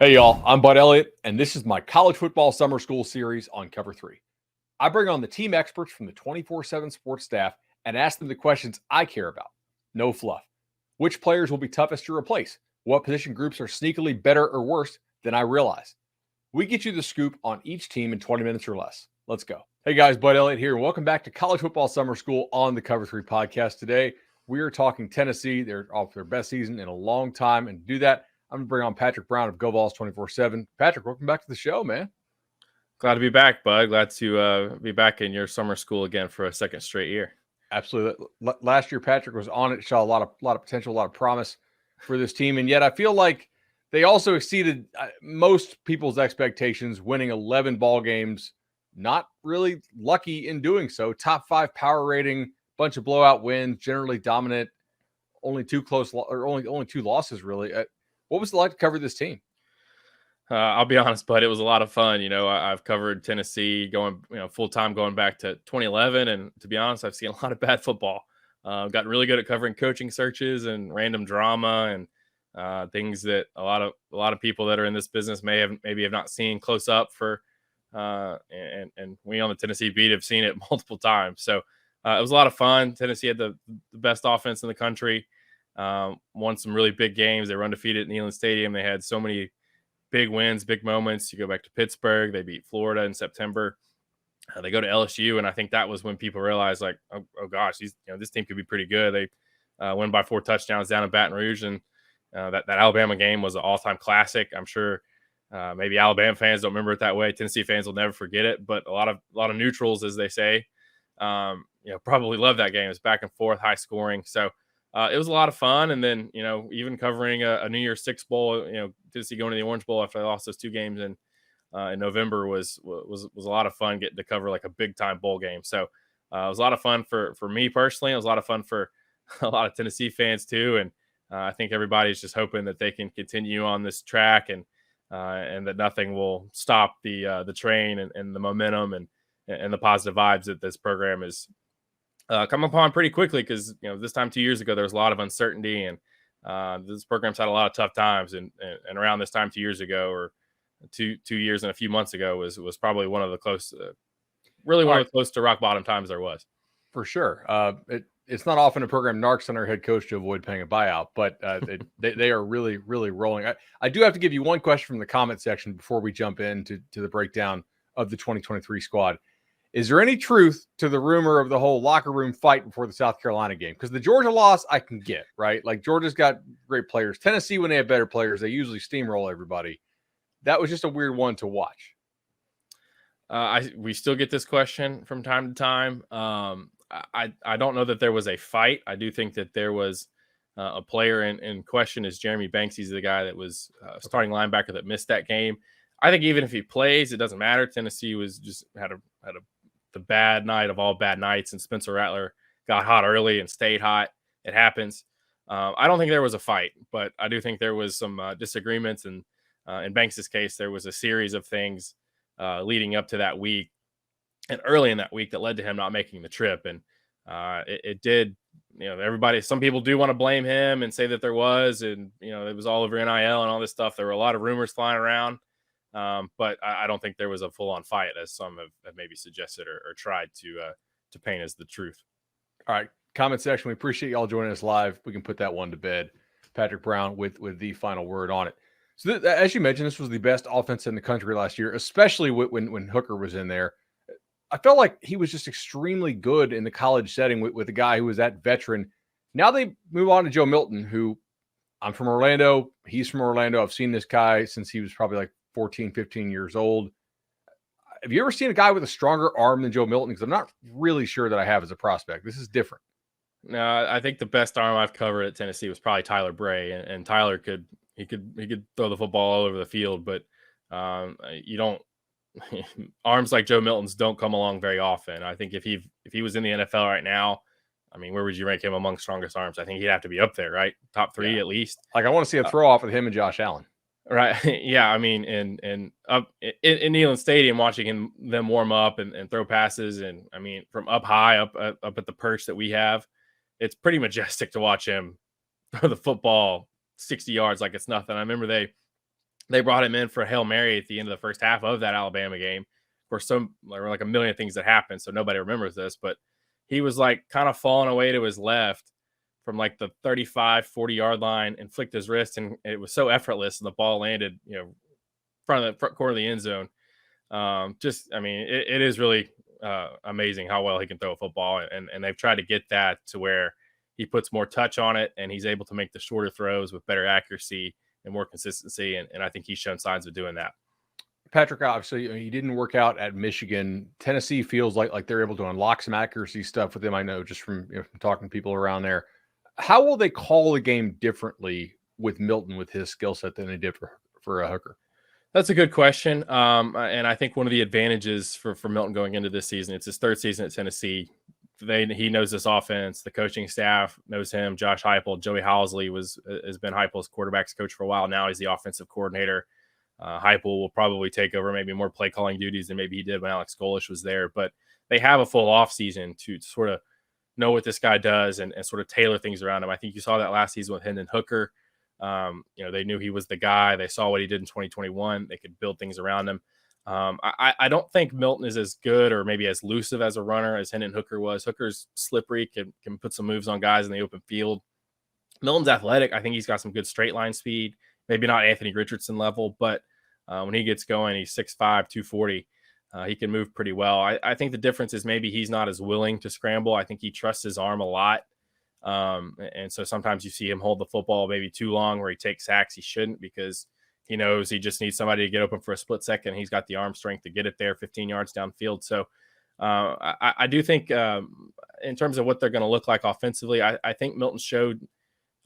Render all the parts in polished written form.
Hey, y'all, I'm Bud Elliott, and this is my college football summer school series on Cover 3. I bring on the team experts from the 24/7 sports staff and ask them the questions I care about. No fluff. Which players will be toughest to replace? What position groups are sneakily better or worse than I realize? We get you the scoop on each team in 20 minutes or less. Let's go. Hey, guys, Bud Elliott here, and welcome back to College Football Summer School on the Cover 3 podcast. Today, we are talking Tennessee. They're off their best season in a long time, and to do that, I'm going to bring on Patrick Brown of GoVols 24/7. Patrick, welcome back to the show, man. Glad to be back, Bud. Glad to be back in your summer school again for a second straight year. Absolutely. Last year, Patrick was on it, saw a lot of potential, a lot of promise for this team, and yet I feel like they also exceeded most people's expectations, winning 11 ball games. Not really lucky in doing so. Top 5 power rating, bunch of blowout wins, generally dominant. Only two losses really. What was it like to cover this team? I'll be honest, but it was a lot of fun. I've covered Tennessee going, full time going back to 2011, and to be honest, I've seen a lot of bad football. Gotten really good at covering coaching searches and random drama and things that a lot of people that are in this business maybe have not seen close up for. And we on the Tennessee beat have seen it multiple times. So it was a lot of fun. Tennessee had the best offense in the country. Won some really big games. They were undefeated at Neyland Stadium. They had so many big wins, big moments. You go back to Pittsburgh. They beat Florida in September. They go to LSU, and I think that was when people realized, like, oh gosh, this team could be pretty good. They win by 4 touchdowns down in Baton Rouge, and that Alabama game was an all-time classic. I'm sure maybe Alabama fans don't remember it that way. Tennessee fans will never forget it, but a lot of neutrals, as they say, probably love that game. It's back and forth, high scoring. So it was a lot of fun. And then, even covering a New Year's Six Bowl, Tennessee going to the Orange Bowl after they lost those 2 games in November was a lot of fun getting to cover like a big time bowl game. So it was a lot of fun for me personally. It was a lot of fun for a lot of Tennessee fans too. And I think everybody's just hoping that they can continue on this track and that nothing will stop the train and the momentum and the positive vibes that this program is come upon pretty quickly, because this time 2 years ago there was a lot of uncertainty, and this program's had a lot of tough times, and around this time 2 years ago, or 2 years and a few months ago, was probably one of the close, one of the close to rock bottom times there was. For sure. It's not often a program narcs on our head coach to avoid paying a buyout, but they are really, really rolling. I do have to give you one question from the comment section before we jump into the breakdown of the 2023 squad. Is there any truth to the rumor of the whole locker room fight before the South Carolina game? Because the Georgia loss, I can get, right? Like, Georgia's got great players. Tennessee, when they have better players, they usually steamroll everybody. That was just a weird one to watch. We still get this question from time to time. I don't know that there was a fight. I do think that there was a player in question is Jeremy Banks. He's the guy that was starting linebacker that missed that game. I think even if he plays, it doesn't matter. Tennessee was just had the bad night of all bad nights, and Spencer Rattler got hot early and stayed hot. It happens. I don't think there was a fight, but I do think there was some disagreements, and in Banks's case, there was a series of things leading up to that week and early in that week that led to him not making the trip. And it did, everybody, some people do want to blame him and say that there was, and, it was all over NIL and all this stuff. There were a lot of rumors flying around. But I don't think there was a full-on fight, as some have maybe suggested or tried to paint as the truth. All right, comment section. We appreciate y'all joining us live. We can put that one to bed. Patrick Brown with the final word on it. So as you mentioned, this was the best offense in the country last year, especially when Hooker was in there. I felt like he was just extremely good in the college setting with a guy who was that veteran. Now they move on to Joe Milton, who, I'm from Orlando. He's from Orlando. I've seen this guy since he was probably like 14, 15 years old. Have you ever seen a guy with a stronger arm than Joe Milton? Because I'm not really sure that I have as a prospect. This is different. No, I think the best arm I've covered at Tennessee was probably Tyler Bray, and Tyler could throw the football all over the field, but you don't arms like Joe Milton's don't come along very often. I think if he was in the NFL right now, I mean, where would you rank him among strongest arms? I think he'd have to be up there, right? Top 3 at least. Like, I want to see a throw off with him and Josh Allen. Right. Yeah. I mean, and up in Neyland Stadium, watching them warm up and throw passes. And I mean, from up high, up at the perch that we have, it's pretty majestic to watch him throw the football 60 yards like it's nothing. I remember they they brought him in for a Hail Mary at the end of the first half of that Alabama game. Of course, there were like a million things that happened, so nobody remembers this, but he was like kind of falling away to his left from like the 35, 40-yard line and flicked his wrist, and it was so effortless, and the ball landed, front corner of the end zone. It is really amazing how well he can throw a football, and they've tried to get that to where he puts more touch on it, and he's able to make the shorter throws with better accuracy and more consistency, and I think he's shown signs of doing that. Patrick, obviously, he didn't work out at Michigan. Tennessee feels like they're able to unlock some accuracy stuff with him. I know just from, from talking to people around there. How will they call the game differently with Milton with his skill set than they did for a Hooker? That's a good question. And I think one of the advantages for Milton going into this season, it's his third season at Tennessee. He knows this offense. The coaching staff knows him. Josh Heupel, Joey Housley has been Heupel's quarterbacks coach for a while. Now he's the offensive coordinator. Heupel will probably take over maybe more play calling duties than maybe he did when Alex Golesh was there. But they have a full offseason to sort of know what this guy does and sort of tailor things around him. I think you saw that last season with Hendon Hooker. They knew he was the guy. They saw what he did in 2021. They could build things around him. I don't think Milton is as good or maybe as elusive as a runner as Hendon Hooker was. Hooker's slippery, can put some moves on guys in the open field. Milton's athletic. I think he's got some good straight line speed. Maybe not Anthony Richardson level, but when he gets going, he's 6'5", 240. He can move pretty well. I think the difference is maybe he's not as willing to scramble. I think he trusts his arm a lot. And so sometimes you see him hold the football maybe too long where he takes sacks he shouldn't, because he knows he just needs somebody to get open for a split second. He's got the arm strength to get it there 15 yards downfield. So I do think in terms of what they're going to look like offensively, I think Milton showed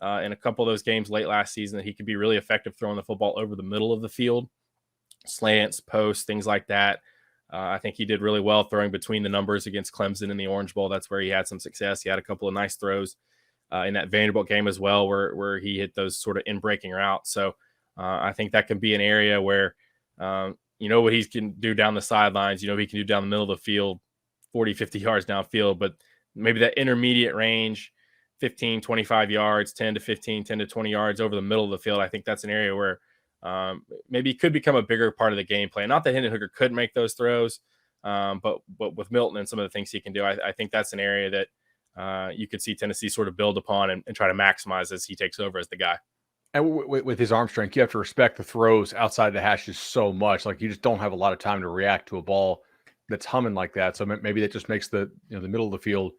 in a couple of those games late last season that he could be really effective throwing the football over the middle of the field, slants, posts, things like that. I think he did really well throwing between the numbers against Clemson in the Orange Bowl. That's where he had some success. He had a couple of nice throws in that Vanderbilt game as well, where he hit those sort of in-breaking routes. So I think that can be an area where, what he can do down the sidelines, he can do down the middle of the field, 40, 50 yards downfield, but maybe that intermediate range, 15, 25 yards, 10 to 15, 10 to 20 yards over the middle of the field. I think that's an area where maybe it could become a bigger part of the game plan. Not that Hendon Hooker could make those throws, but with Milton and some of the things he can do, I think that's an area that you could see Tennessee sort of build upon and try to maximize as he takes over as the guy. And with his arm strength, you have to respect the throws outside the hashes so much. Like, you just don't have a lot of time to react to a ball that's humming like that. So maybe that just makes the middle of the field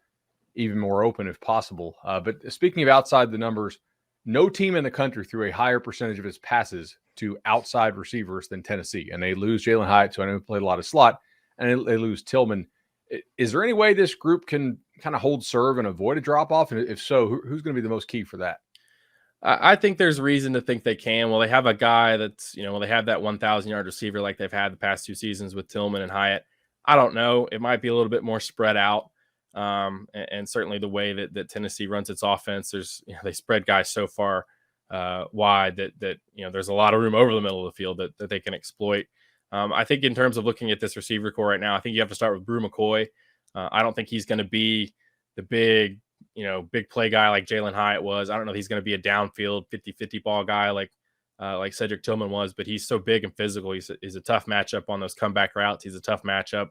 even more open if possible. But speaking of outside the numbers, no team in the country threw a higher percentage of its passes to outside receivers than Tennessee. And they lose Jalen Hyatt, so I know he played a lot of slot, and they lose Tillman. Is there any way this group can kind of hold serve and avoid a drop-off? And if so, who's going to be the most key for that? I think there's reason to think they can. Well, they have a guy that's, they have that 1,000-yard receiver like they've had the past 2 seasons with Tillman and Hyatt. I don't know. It might be a little bit more spread out. And certainly the way that Tennessee runs its offense, there's, they spread guys so far wide that there's a lot of room over the middle of the field that they can exploit. I think in terms of looking at this receiver core right now, I think you have to start with Brew McCoy. I don't think he's going to be the big play guy like Jalen Hyatt was. I don't know if he's going to be a downfield 50-50 ball guy like Cedric Tillman was, but he's so big and physical. He's a tough matchup on those comeback routes. He's a tough matchup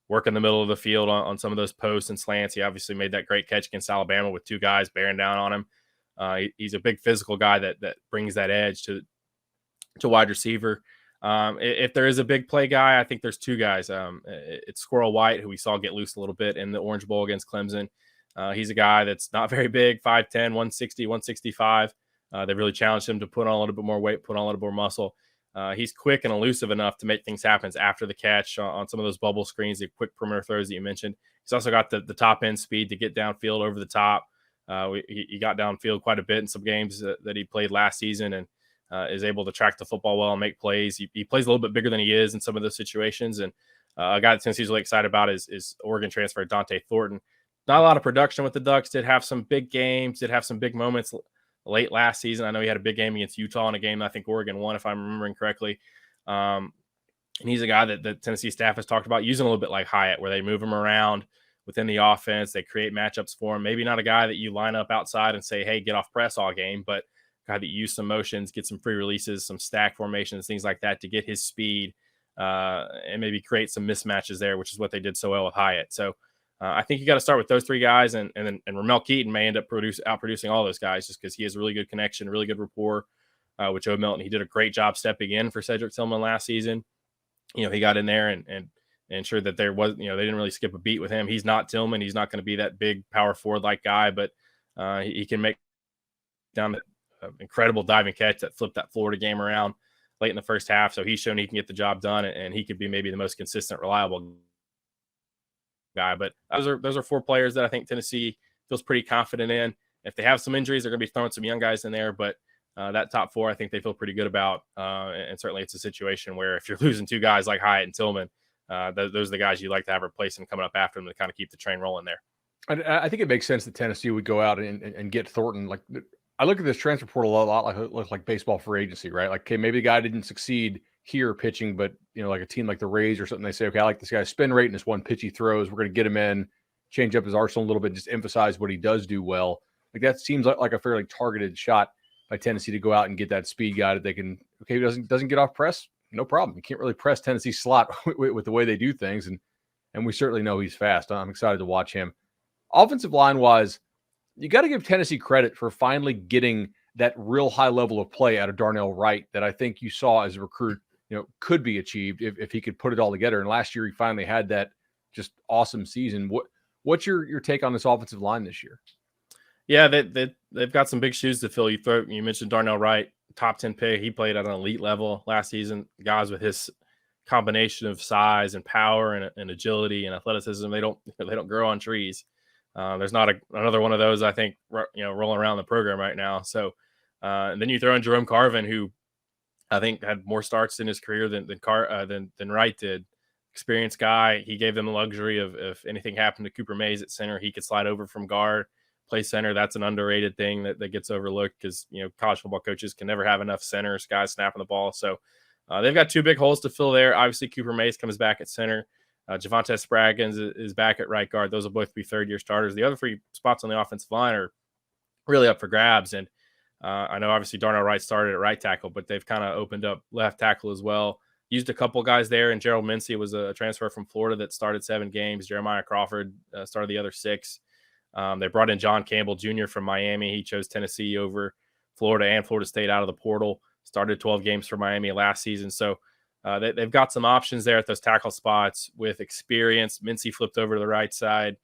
work in the middle of the field on some of those posts and slants. He obviously made that great catch against Alabama with 2 guys bearing down on him. He's a big physical guy that brings that edge to wide receiver. If there is a big play guy, I think there's 2 guys. It's Squirrel White, who we saw get loose a little bit in the Orange Bowl against Clemson. He's a guy that's not very big, 5'10", 160, 165. They really challenged him to put on a little bit more weight, put on a little bit more muscle. He's quick and elusive enough to make things happen after the catch on some of those bubble screens, the quick perimeter throws that you mentioned. He's also got the top end speed to get downfield over the top. He got downfield quite a bit in some games that he played last season, and is able to track the football well and make plays. He plays a little bit bigger than he is in some of those situations. And a guy that Tennessee's really excited about is Oregon transfer Dante Thornton. Not a lot of production with the Ducks. Did have some big games, did have some big moments late last season. I know he had a big game against Utah in a game I think Oregon won, if I'm remembering correctly. And he's a guy that the Tennessee staff has talked about using a little bit like Hyatt, where they move him around within the offense. They create matchups for him. Maybe not a guy that you line up outside and say, hey, get off press all game, but guy that used some motions, get some free releases, some stack formations, things like that to get his speed and maybe create some mismatches there, which is what they did so well with Hyatt. So I think you got to start with those three guys, and Ramel Keaton may end up outproducing all those guys just because he has a really good connection, really good rapport with Joe Milton. He did a great job stepping in for Cedric Tillman last season. He got in there and ensured that there was, they didn't really skip a beat with him. He's not Tillman. He's not going to be that big power forward like guy, but he can make down an incredible diving catch that flipped that Florida game around late in the first half. So he's shown he can get the job done, and he could be maybe the most consistent, reliable guy. But those are four players that I think Tennessee feels pretty confident in. If they have some injuries, they're going to be throwing some young guys in there, but that top four, I think they feel pretty good about. And certainly it's a situation where if you're losing two guys like Hyatt and Tillman, those are the guys you like to have replacing coming up after them to kind of keep the train rolling there. I think it makes sense that Tennessee would go out and get Thornton. Like, I look at this transfer portal a lot like it looks like baseball free agency, right? Like, okay, maybe the guy didn't succeed here pitching, but like a team like the Rays or something, they say, okay, I like this guy's spin rate and this one pitch he throws. We're going to get him in, change up his arsenal a little bit, just emphasize what he does do well. Like, that seems like a fairly targeted shot by Tennessee to go out and get that speed guy that they can. Okay, he doesn't get off press, no problem. You can't really press Tennessee slot with the way they do things, and we certainly know he's fast. I'm excited to watch him. Offensive line wise, you got to give Tennessee credit for finally getting that real high level of play out of Darnell Wright that I think you saw as a recruit, could be achieved if he could put it all together. And last year he finally had that just awesome season. What's your take on this offensive line this year? Yeah, they've got some big shoes to fill. You mentioned Darnell Wright, top 10 pick. He played at an elite level last season. Guys with his combination of size and power and agility and athleticism, they don't grow on trees. There's not another one of those, I think, rolling around the program right now. So, and then you throw in Jerome Carvin, who I think had more starts in his career than Wright did. Experienced guy. He gave them the luxury of, if anything happened to Cooper Mays at center, he could slide over from guard, play center. That's an underrated thing that gets overlooked because college football coaches can never have enough centers, guys snapping the ball. So they've got two big holes to fill there. Obviously, Cooper Mays comes back at center. Javonte Spraggins is back at right guard. Those will both be third-year starters. The other three spots on the offensive line are really up for grabs. And I know obviously Darnell Wright started at right tackle, but they've kind of opened up left tackle as well. Used a couple guys there, and Gerald Mincy was a transfer from Florida that started 7 games. Jeremiah Crawford started the other 6. They brought in John Campbell Jr. from Miami. He chose Tennessee over Florida and Florida State out of the portal. Started 12 games for Miami last season. So they've got some options there at those tackle spots with experience. Mincy flipped over to the right side.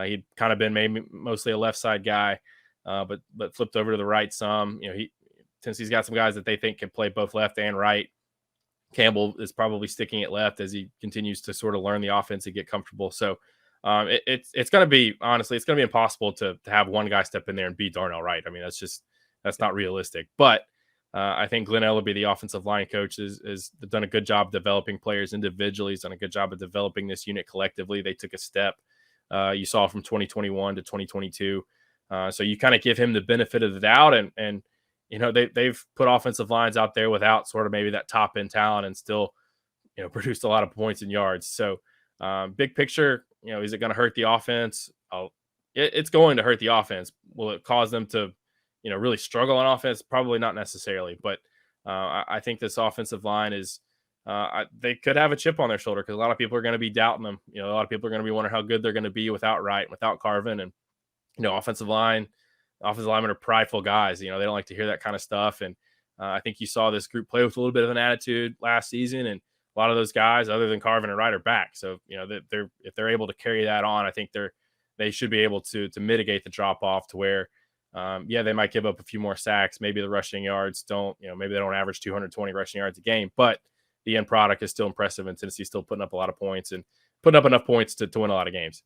He'd kind of been maybe mostly a left side guy, but flipped over to the right some. Tennessee's got some guys that they think can play both left and right. Campbell is probably sticking at left as he continues to sort of learn the offense and get comfortable. So it's going to be, honestly, it's going to be impossible to have one guy step in there and beat Darnell Wright. I mean, that's not realistic. But I think Glenn Ellerby, the offensive line coach, has done a good job developing players individually. He's done a good job of developing this unit collectively. They took a step you saw from 2021 to 2022. So you kind of give him the benefit of the doubt, and they've put offensive lines out there without sort of maybe that top end talent and still produced a lot of points and yards. So big picture, is it going to hurt the offense? It's going to hurt the offense. Will it cause them to really struggle on offense? Probably not necessarily, but I think this offensive line is they could have a chip on their shoulder because a lot of people are going to be doubting them. A lot of people are going to be wondering how good they're going to be without Wright, without Carvin, and offensive linemen are prideful guys. They don't like to hear that kind of stuff, and I think you saw this group play with a little bit of an attitude last season, and a lot of those guys, other than Carvin and Wright, are back. So if they're able to carry that on, I think they should be able to mitigate the drop off to where. They might give up a few more sacks. Maybe the rushing yards maybe they don't average 220 rushing yards a game, but the end product is still impressive, and Tennessee's still putting up a lot of points and putting up enough points to win a lot of games.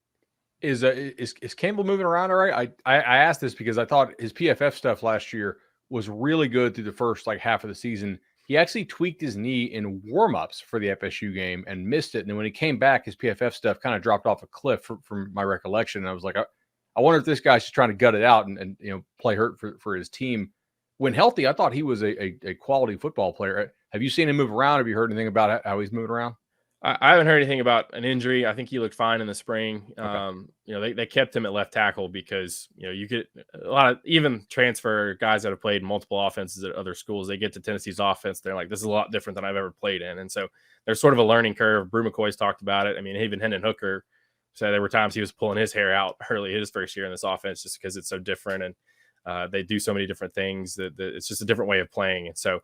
Is Campbell moving around all right? I asked this because I thought his PFF stuff last year was really good through the first half of the season. He actually tweaked his knee in warmups for the FSU game and missed it. And then when he came back, his PFF stuff kind of dropped off a cliff from my recollection. And I was like, I wonder if this guy's just trying to gut it out and play hurt for his team. When healthy, I thought he was a quality football player. Have you seen him move around? Have you heard anything about how he's moving around? I haven't heard anything about an injury. I think he looked fine in the spring. Okay. They kept him at left tackle because, you get a lot of even transfer guys that have played multiple offenses at other schools. They get to Tennessee's offense. They're like, this is a lot different than I've ever played in. And so there's sort of a learning curve. Brew McCoy's talked about it. I mean, even Hendon Hooker said there were times he was pulling his hair out early his first year in this offense just because it's so different. And they do so many different things that it's just a different way of playing. And so,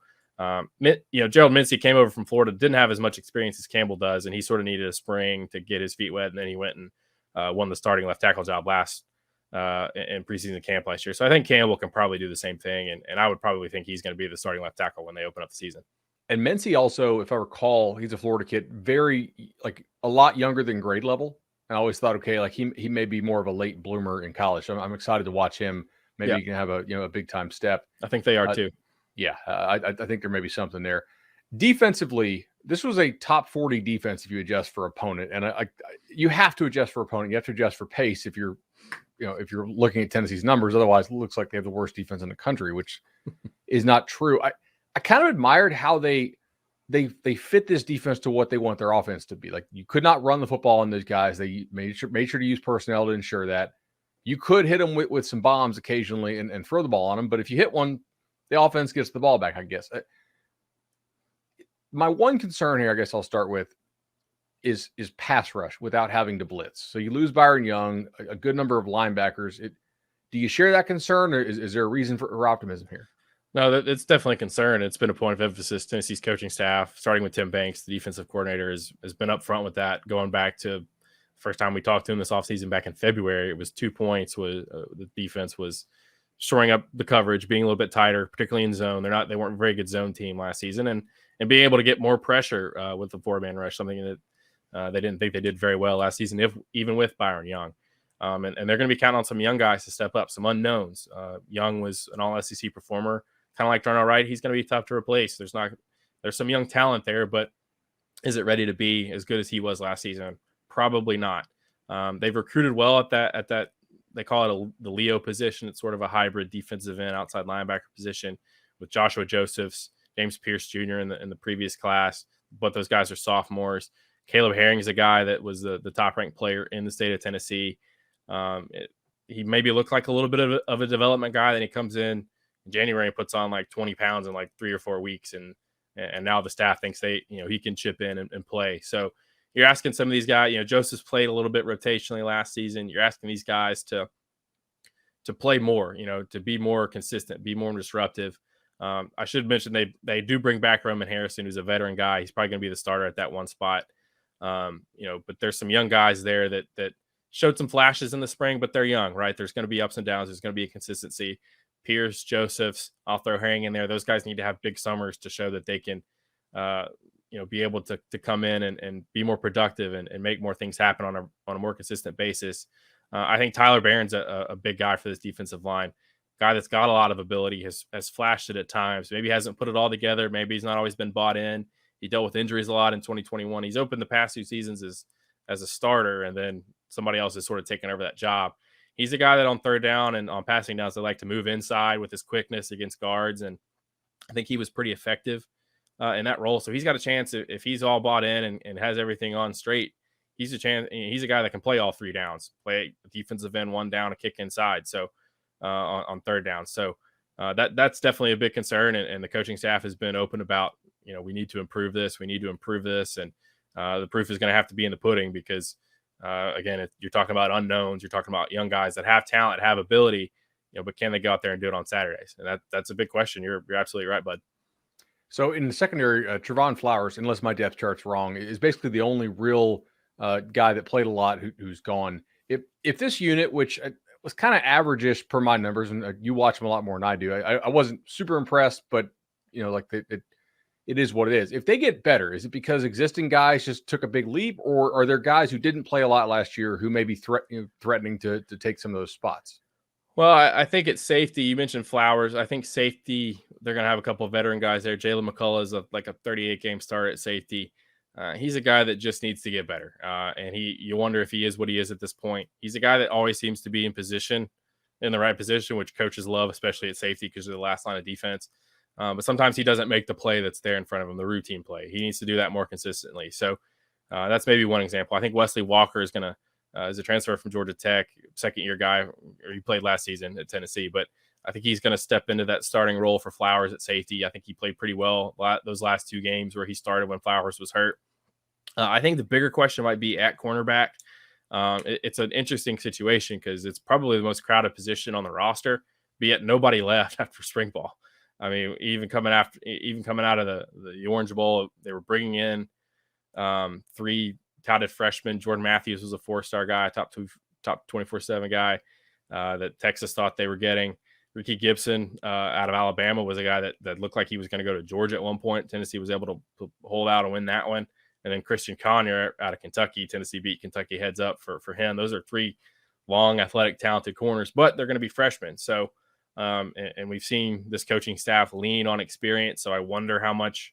Gerald Mincey came over from Florida, didn't have as much experience as Campbell does, and he sort of needed a spring to get his feet wet. And then he went and won the starting left tackle job in preseason camp last year. So I think Campbell can probably do the same thing, and I would probably think he's going to be the starting left tackle when they open up the season. And Mincey also, if I recall, he's a Florida kid, very like a lot younger than grade level. I always thought, okay, like he may be more of a late bloomer in college. So I'm excited to watch him. Maybe Yeah. he can have a big time step. I think they are too. Yeah, I think there may be something there. Defensively, this was a top 40 defense if you adjust for opponent, and you have to adjust for opponent. You have to adjust for pace if you're looking at Tennessee's numbers. Otherwise, it looks like they have the worst defense in the country, which is not true. I kind of admired how they fit this defense to what they want their offense to be. Like you could not run the football on those guys. They made sure to use personnel to ensure that you could hit them with some bombs occasionally and throw the ball on them. But if you hit one, the offense gets the ball back, I guess. My one concern here, I guess I'll start with, is pass rush without having to blitz. So you lose Byron Young, a good number of linebackers. Do you share that concern, or is there a reason for optimism here? No, it's definitely a concern. It's been a point of emphasis. Tennessee's coaching staff, starting with Tim Banks, the defensive coordinator, has been up front with that. Going back to the first time we talked to him this offseason back in February, it was 2 points. The defense was shoring up the coverage, being a little bit tighter, particularly in zone. They weren't a very good zone team last season, and being able to get more pressure with the 4-man rush, something that they didn't think they did very well last season, even with Byron Young. And they're going to be counting on some young guys to step up, some unknowns. Young was an all-SEC performer, kind of like Darnell Wright. He's going to be tough to replace. There's some young talent there, but is it ready to be as good as he was last season? Probably not. They've recruited well at that. They call it the Leo position. It's sort of a hybrid defensive end, outside linebacker position with Joshua Josephs, James Pierce Jr. in the previous class. Both those guys are sophomores. Caleb Herring is a guy that was the top-ranked player in the state of Tennessee. He maybe looked like a little bit of a development guy. Then he comes in January and puts on like 20 pounds in like 3 or 4 weeks, and now the staff thinks he can chip in and play. So you're asking some of these guys. Joseph's played a little bit rotationally last season. You're asking these guys to play more. To be more consistent, be more disruptive. I should mention they do bring back Roman Harrison, who's a veteran guy. He's probably going to be the starter at that one spot. But there's some young guys there that showed some flashes in the spring, but they're young, right? There's going to be ups and downs. There's going to be a consistency. Pierce, Josephs, I'll throw Herring in there. Those guys need to have big summers to show that they can, be able to come in and be more productive and make more things happen on a more consistent basis. I think Tyler Barron's a big guy for this defensive line. Guy that's got a lot of ability, has flashed it at times. Maybe hasn't put it all together. Maybe he's not always been bought in. He dealt with injuries a lot in 2021. He's opened the past 2 seasons as a starter, and then somebody else has sort of taken over that job. He's a guy that on third down and on passing downs, they like to move inside with his quickness against guards, and I think he was pretty effective in that role. So he's got a chance if he's all bought in and has everything on straight. He's a chance. He's a guy that can play all 3 downs, play defensive end, 1 down, a kick inside. So on third down. So that's definitely a big concern. And the coaching staff has been open about, we need to improve this. We need to improve this. And the proof is going to have to be in the pudding because, again, you're talking about unknowns. You're talking about young guys that have talent, have ability, but can they go out there and do it on Saturdays? And that's a big question. You're absolutely right, Bud. So in the secondary, Trevon Flowers, unless my depth chart's wrong, is basically the only real guy that played a lot who's gone. If this unit, which was kind of average-ish per my numbers, and you watch them a lot more than I do. I wasn't super impressed, but it is what it is. If they get better, is it because existing guys just took a big leap, or are there guys who didn't play a lot last year who may be threatening to take some of those spots? Well, I think it's safety. You mentioned Flowers. I think safety, they're going to have a couple of veteran guys there. Jalen McCullough is like a 38-game start at safety. He's a guy that just needs to get better. And you wonder if he is what he is at this point. He's a guy that always seems to be in the right position, which coaches love, especially at safety because of the last line of defense. But sometimes he doesn't make the play that's there in front of him, the routine play. He needs to do that more consistently. So That's maybe one example. I think Wesley Walker is going to is a transfer from Georgia Tech, second-year guy, or he played last season at Tennessee, but I think he's going to step into that starting role for Flowers at safety. I think he played pretty well those last 2 games where he started when Flowers was hurt. I think the bigger question might be at cornerback. It's an interesting situation because it's probably the most crowded position on the roster, but yet nobody left after spring ball. I mean, even coming out of the Orange Bowl, they were bringing in 3 touted freshmen. Jordan Matthews was a 4-star guy, top 24/7 guy that Texas thought they were getting. Ricky Gibson out of Alabama was a guy that looked like he was going to go to Georgia at one point. Tennessee was able to hold out and win that one. And then Christian Conyer out of Kentucky. Tennessee beat Kentucky heads up for him. Those are 3 long, athletic, talented corners, but they're going to be freshmen. So, and we've seen this coaching staff lean on experience. So I wonder how much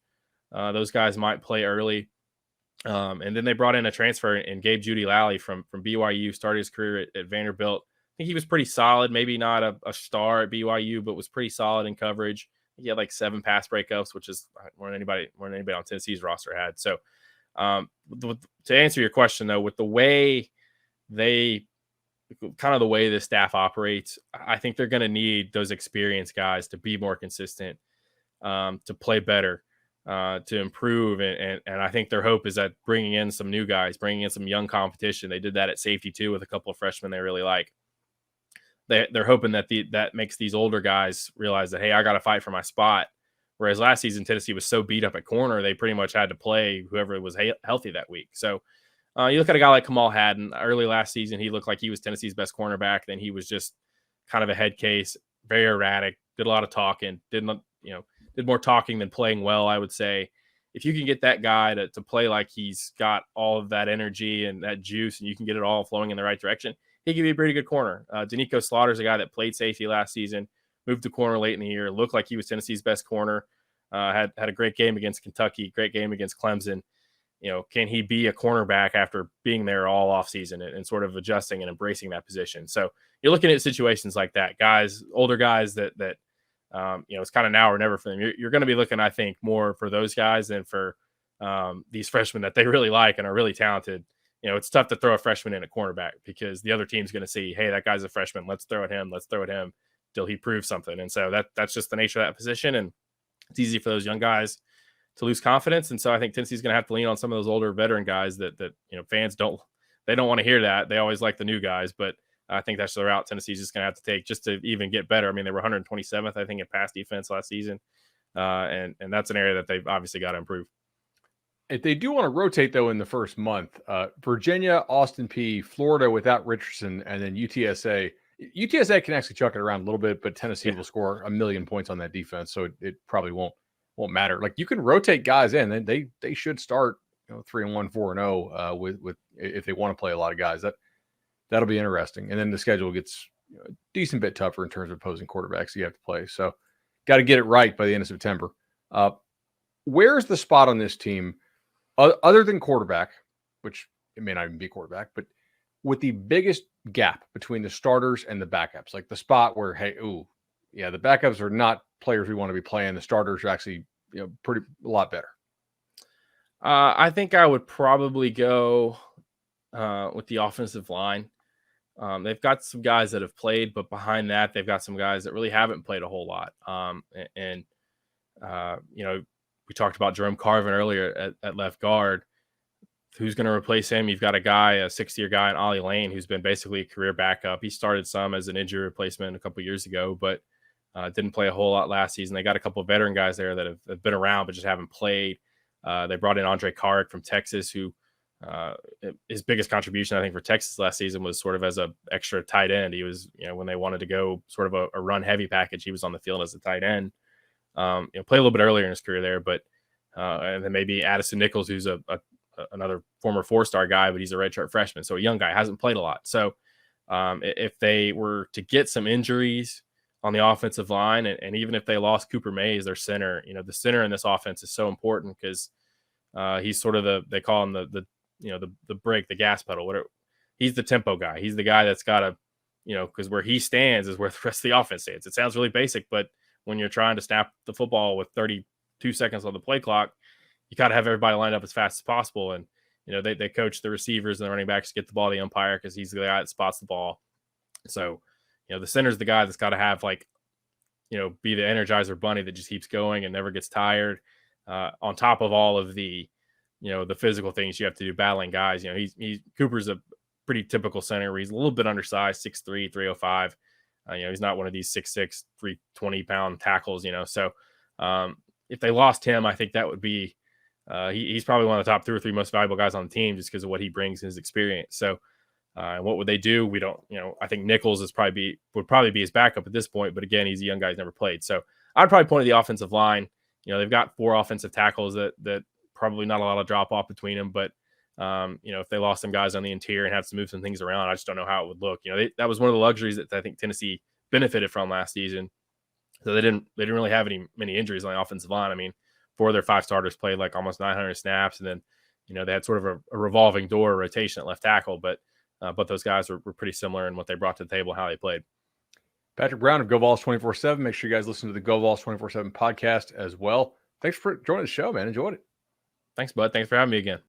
those guys might play early. And then they brought in a transfer in Gabe Judy-Lally from BYU, started his career at Vanderbilt. I think he was pretty solid, maybe not a star at BYU, but was pretty solid in coverage. He had like 7 pass breakups, which is more than anybody on Tennessee's roster had. So to answer your question, though, with the way the way this staff operates, I think they're going to need those experienced guys to be more consistent, to play better, to improve. And I think their hope is that bringing in some new guys, bringing in some young competition. They did that at safety too with a couple of freshmen they really like. They're hoping that that makes these older guys realize that, hey, I got to fight for my spot. Whereas last season, Tennessee was so beat up at corner, they pretty much had to play whoever was healthy that week. So you look at a guy like Kamal Haddon. Early last season, he looked like he was Tennessee's best cornerback. Then he was just kind of a head case, very erratic, did a lot of talking, did more talking than playing well, I would say. If you can get that guy to play like he's got all of that energy and that juice, and you can get it all flowing in the right direction, he could be a pretty good corner. Danico Slaughter's a guy that played safety last season, moved to corner late in the year, looked like he was Tennessee's best corner, had a great game against Kentucky, great game against Clemson. Can he be a cornerback after being there all offseason and sort of adjusting and embracing that position? So you're looking at situations like that, guys, older guys that it's kind of now or never for them. You're going to be looking, I think, more for those guys than for these freshmen that they really like and are really talented. It's tough to throw a freshman in at cornerback because the other team's going to see, hey, that guy's a freshman. Let's throw at him till he proves something. And so that's just the nature of that position. And it's easy for those young guys to lose confidence. And so I think Tennessee's going to have to lean on some of those older veteran guys that fans don't want to hear that. They always like the new guys, but I think that's the route Tennessee's just going to have to take just to even get better. I mean, they were 127th, I think, in pass defense last season. And that's an area that they've obviously got to improve. If they do want to rotate, though, in the first month, Virginia, Austin Peay, Florida without Richardson, and then UTSA. UTSA can actually chuck it around a little bit, but Tennessee will score 1,000,000 points on that defense, so it probably won't matter. Like, you can rotate guys in, and they should start 3-1, 4-0 with if they want to play a lot of guys. That'll be interesting. And then the schedule gets a decent bit tougher in terms of opposing quarterbacks you have to play. So got to get it right by the end of September. Where's the spot on this team, other than quarterback, which it may not even be quarterback, but with the biggest gap between the starters and the backups, like the spot where, hey, the backups are not players we want to be playing. The starters are actually, a lot better. I think I would probably go with the offensive line. They've got some guys that have played, but behind that, they've got some guys that really haven't played a whole lot. We talked about Jerome Carvin earlier at left guard. Who's going to replace him? You've got a 6-year guy in Ollie Lane, who's been basically a career backup. He started some as an injury replacement a couple of years ago, but didn't play a whole lot last season. They got a couple of veteran guys there that have been around, but just haven't played. They brought in Andre Carrick from Texas, who his biggest contribution, I think, for Texas last season was sort of as a extra tight end. He was, when they wanted to go sort of a run heavy package, he was on the field as a tight end. Played a little bit earlier in his career there, but and then maybe Addison Nichols, who's another former 4-star guy, but he's a redshirt freshman, so a young guy, hasn't played a lot. So if they were to get some injuries on the offensive line, and even if they lost Cooper Mays, their center, the center in this offense is so important because he's sort of they call him the brake, the gas pedal, whatever. He's the tempo guy. He's the guy that's got to, because where he stands is where the rest of the offense stands. It sounds really basic, but when you're trying to snap the football with 32 seconds on the play clock, you got to have everybody lined up as fast as possible. And they coach the receivers and the running backs to get the ball to the umpire because he's the guy that spots the ball. So, the center's the guy that's got to have be the Energizer bunny that just keeps going and never gets tired. On top of all of the, the physical things you have to do battling guys. Cooper's a pretty typical center where he's a little bit undersized, 6'3", 305. He's not one of these 6'6", 320-pound tackles, So if they lost him, I think that would be he's probably one of the top 2 or 3 most valuable guys on the team just because of what he brings in his experience. So what would they do? We don't, I think Nichols would probably be his backup at this point. But again, he's a young guy who's never played. So I'd probably point to the offensive line. They've got 4 offensive tackles that probably not a lot of drop off between them. But if they lost some guys on the interior and had to move some things around, I just don't know how it would look. That was one of the luxuries that I think Tennessee benefited from last season. So they didn't really have many injuries on the offensive line. I mean, 4 of their 5 starters played like almost 900 snaps, and then they had sort of a revolving door rotation at left tackle. But those guys were pretty similar in what they brought to the table, how they played. Patrick Brown of Go Vols 24/7. Make sure you guys listen to the Go Vols 24/7 podcast as well. Thanks for joining the show, man. Enjoyed it. Thanks, Bud. Thanks for having me again.